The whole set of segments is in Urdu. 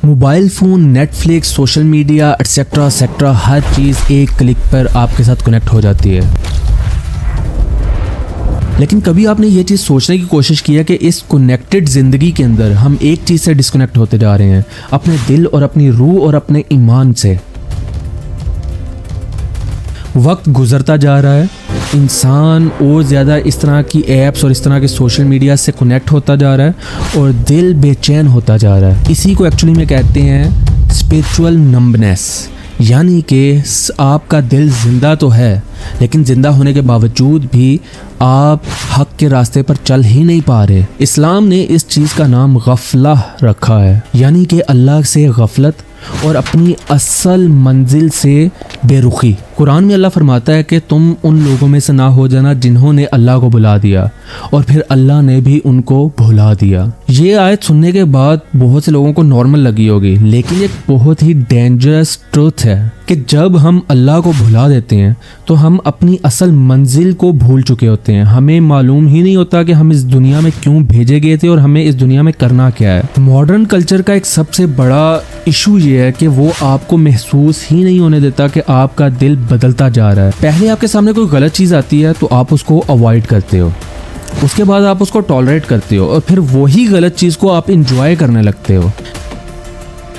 Mobile phone, Netflix, social media etcetera ہر چیز ایک کلک پر آپ کے ساتھ کنیکٹ ہو جاتی ہے. لیکن کبھی آپ نے یہ چیز سوچنے کی کوشش کی ہے کہ اس کنیکٹڈ زندگی کے اندر ہم ایک چیز سے ڈسکنیکٹ ہوتے جا رہے ہیں، اپنے دل اور اپنی روح اور اپنے ایمان سے. وقت گزرتا جا رہا ہے، انسان اور زیادہ اس طرح کی ایپس اور اس طرح کے سوشل میڈیا سے کنیکٹ ہوتا جا رہا ہے اور دل بے چین ہوتا جا رہا ہے. اسی کو ایکچولی میں کہتے ہیں اسپرچول نمبنس، یعنی کہ آپ کا دل زندہ تو ہے لیکن زندہ ہونے کے باوجود بھی آپ حق کے راستے پر چل ہی نہیں پا رہے. اسلام نے اس چیز کا نام غفلہ رکھا ہے، یعنی کہ اللہ سے غفلت اور اپنی اصل منزل سے بے رخی. قرآن میں اللہ فرماتا ہے کہ تم ان لوگوں میں سے نہ ہو جانا جنہوں نے اللہ کو بھلا دیا اور پھر اللہ نے بھی ان کو بھلا دیا. یہ آیت سننے کے بعد بہت سے لوگوں کو نارمل لگی ہوگی، لیکن ایک بہت ہی ڈینجرس ٹروتھ ہے کہ جب ہم اللہ کو بھلا دیتے ہیں تو ہم اپنی اصل منزل کو بھول چکے ہوتے ہیں. ہمیں معلوم ہی نہیں ہوتا کہ ہم اس دنیا میں کیوں بھیجے گئے تھے اور ہمیں اس دنیا میں کرنا کیا ہے. ماڈرن کلچر کا ایک سب سے بڑا ایشو یہ ہے کہ وہ آپ کو محسوس ہی نہیں ہونے دیتا کہ آپ کا دل بدلتا جا رہا ہے. پہلے آپ کے سامنے کوئی غلط چیز آتی ہے تو آپ اس کو اوائڈ کرتے ہو، اس کے بعد آپ اس کو ٹالریٹ کرتے ہو اور پھر وہی غلط چیز کو آپ انجوائے کرنے لگتے ہو.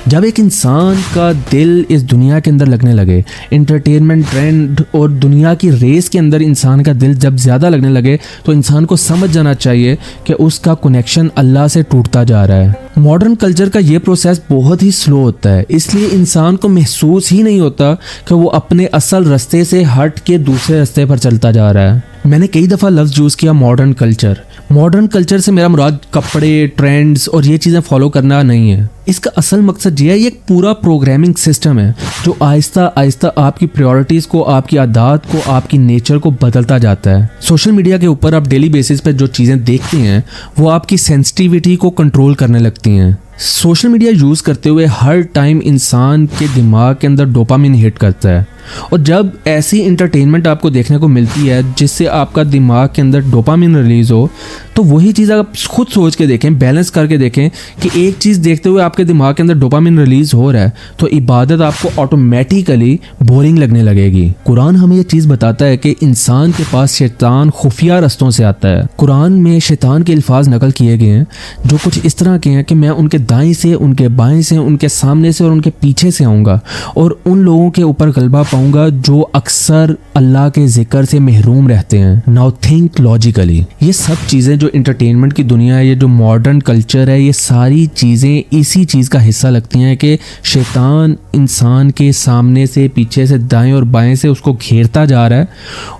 جب ایک انسان کا دل اس دنیا کے اندر لگنے لگے، انٹرٹینمنٹ ٹرینڈ اور دنیا کی ریس کے اندر انسان کا دل جب زیادہ لگنے لگے تو انسان کو سمجھ جانا چاہیے کہ اس کا کنیکشن اللہ سے ٹوٹتا جا رہا ہے. ماڈرن کلچر کا یہ پروسیس بہت ہی سلو ہوتا ہے، اس لیے انسان کو محسوس ہی نہیں ہوتا کہ وہ اپنے اصل رستے سے ہٹ کے دوسرے رستے پر چلتا جا رہا ہے. میں نے کئی دفعہ لفظ یوز کیا ماڈرن کلچر. ماڈرن کلچر سے میرا مراد کپڑے، ٹرینڈز اور یہ چیزیں فالو کرنا نہیں ہے. اس کا اصل مقصد یہ ہے، یہ ایک پورا پروگرامنگ سسٹم ہے جو آہستہ آہستہ آپ کی پریورٹیز کو، آپ کی عادات کو، آپ کی نیچر کو بدلتا جاتا ہے. سوشل میڈیا کے اوپر آپ ڈیلی بیسس پہ جو چیزیں دیکھتے ہیں وہ آپ کی سینسٹیوٹی کو کنٹرول کرنے لگتی ہیں. سوشل میڈیا یوز کرتے ہوئے ہر ٹائم انسان کے دماغ کے اندر ڈوپامین ہٹ کرتا ہے، اور جب ایسی انٹرٹینمنٹ آپ کو دیکھنے کو ملتی ہے جس سے آپ کا دماغ کے اندر ڈوپامین ریلیز ہو، تو وہی چیز آپ خود سوچ کے دیکھیں، بیلنس کر کے دیکھیں کہ ایک چیز دیکھتے ہوئے آپ کے دماغ کے اندر ڈوپامین ریلیز ہو رہا ہے تو عبادت آپ کو آٹومیٹیکلی بورنگ لگنے لگے گی. قرآن ہمیں یہ چیز بتاتا ہے کہ انسان کے پاس شیطان خفیہ رستوں سے آتا ہے. قرآن میں شیطان کے الفاظ نقل کیے گئے ہیں جو کچھ اس طرح کے ہیں کہ میں ان کے دائیں سے، ان کے بائیں سے، ان کے سامنے سے اور ان کے پیچھے سے آؤں گا اور ان لوگوں کے اوپر غلبہ پاؤں گا جو اکثر اللہ کے ذکر سے محروم رہتے ہیں. Now think logically. یہ سب چیزیں جو انٹرٹینمنٹ کی دنیا ہے، یہ جو ماڈرن کلچر ہے، یہ ساری چیزیں اسی چیز کا حصہ لگتی ہیں کہ شیطان انسان کے سامنے سے، پیچھے سے، دائیں اور بائیں سے اس کو گھیرتا جا رہا ہے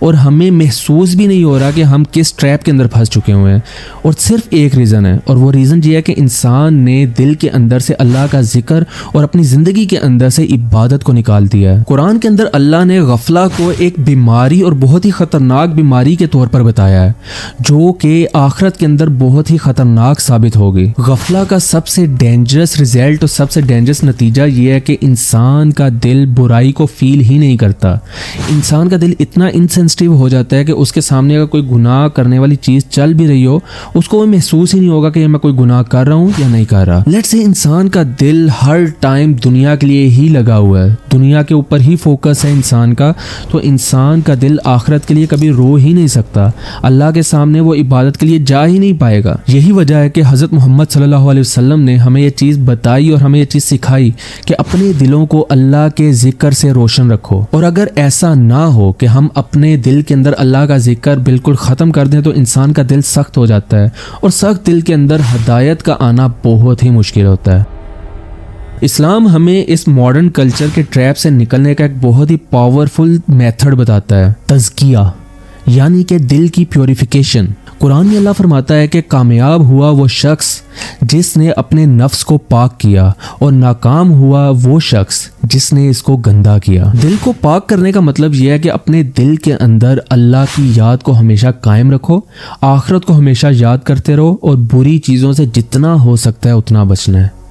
اور ہمیں محسوس بھی نہیں ہو رہا کہ ہم کس ٹریپ کے اندر پھنس چکے ہوئے ہیں. اور صرف ایک ریزن ہے، اور وہ ریزن یہ ہے کہ انسان نے دل کے اندر سے اللہ کا ذکر اور اپنی زندگی کے اندر سے عبادت کو نکال دیا ہے. قرآن کے اندر اللہ نے غفلہ کو ایک بیماری اور بہت ہی خطرناک بیماری کے طور پر بتایا ہے جو کہ آخرت کے اندر بہت ہی خطرناک ثابت ہوگی. غفلہ کا سب سے ڈینجرس رزلٹ اور سب سے ڈینجرس نتیجہ یہ ہے کہ انسان کا دل برائی کو فیل ہی نہیں کرتا. انسان کا دل اتنا انسینسٹیو ہو جاتا ہے کہ اس کے سامنے اگر کوئی گناہ کرنے والی چیز چل بھی رہی ہو اس کو وہ محسوس ہی نہیں ہوگا کہ میں کوئی گناہ کر رہا ہوں یا نہیں کر رہا. لیٹس سے انسان کا دل ہر ٹائم دنیا کے لیے ہی لگا ہوا ہے، دنیا کے اوپر ہی فوکس ہے انسان کا، تو انسان کا دل آخرت کے لیے کبھی رو ہی نہیں سکتا. اللہ کے سامنے وہ عبادت کے لیے جا ہی نہیں پائے گا. یہی وجہ ہے کہ حضرت محمد صلی اللہ علیہ وسلم نے ہمیں یہ چیز بتائی اور ہمیں یہ چیز سکھائی کہ اپنے دلوں کو اللہ کے ذکر سے روشن رکھو. اور اگر ایسا نہ ہو کہ ہم اپنے دل کے اندر اللہ کا ذکر بالکل ختم کر دیں تو انسان کا دل سخت ہو جاتا ہے، اور سخت دل کے اندر ہدایت کا آنا بہت ہی مشکل ہوتا ہے. اسلام ہمیں اس ماڈرن کلچر کے ٹریپ سے نکلنے کا ایک بہت ہی پاورفل میتھڈ بتاتا ہے، تزکیہ، یعنی کہ دل کی پیوریفیکیشن. قرآن میں اللہ فرماتا ہے کہ کامیاب ہوا وہ شخص جس نے اپنے نفس کو پاک کیا اور ناکام ہوا وہ شخص جس نے اس کو گندا کیا. دل کو پاک کرنے کا مطلب یہ ہے کہ اپنے دل کے اندر اللہ کی یاد کو ہمیشہ قائم رکھو، آخرت کو ہمیشہ یاد کرتے رہو اور بری چیزوں سے جتنا ہو سکتا ہے اتنا بچنا ہے.